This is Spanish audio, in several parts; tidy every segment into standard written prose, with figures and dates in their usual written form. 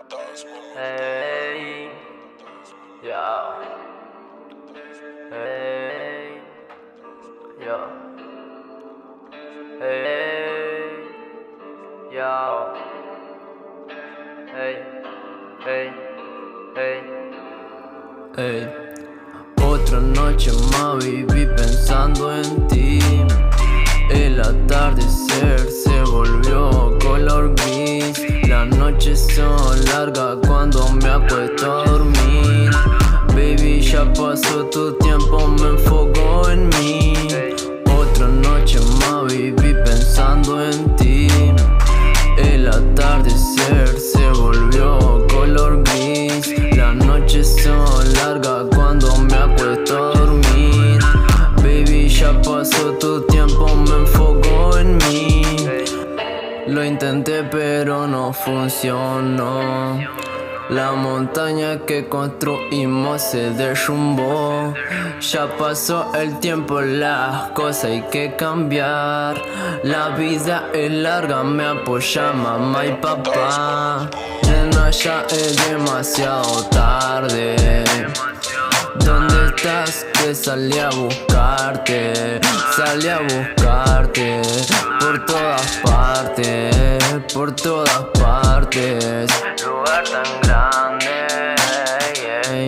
Hey, yo. Hey, yo. Hey, yo. Hey, hey, hey. Ey, otra noche más viví pensando en ti. El atardecer se volvió color gris. Las noches son largas cuando me acuesto a dormir. Baby, ya pasó tu tiempo, me enfoco en mí. Otra noche más viví pensando en ti. El atardecer se volvió color gris. Las noches son largas cuando me acuesto a dormir. Baby, ya pasó tu tiempo, me enfoco en mí. Lo intenté pero no funcionó. La montaña que construimos se derrumbó. Ya pasó el tiempo, las cosas hay que cambiar. La vida es larga, me apoya mamá y papá. Nena, ya es demasiado tarde. ¿Dónde estás? Que salí a buscarte. Salí a buscarte por todas partes, por todas partes. Lugar tan grande.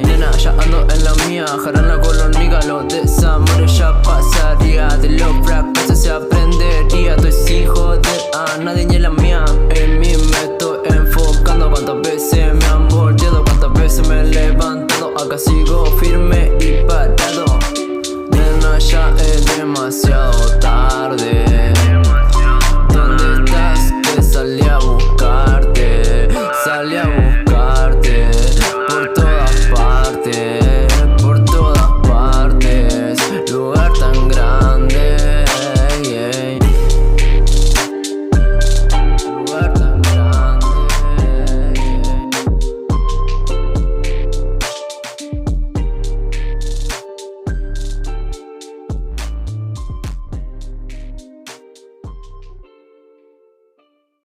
Nena, ya ando en la mía, jarana con la hormiga. Los desamores ya pasaría. De los fracasos se aprendería. Estoy sin joder a nadie ni en la mía. En mí me estoy enfocando. Cuántas veces me han volteado, cuántas veces me he levantado. Acá sigo firme.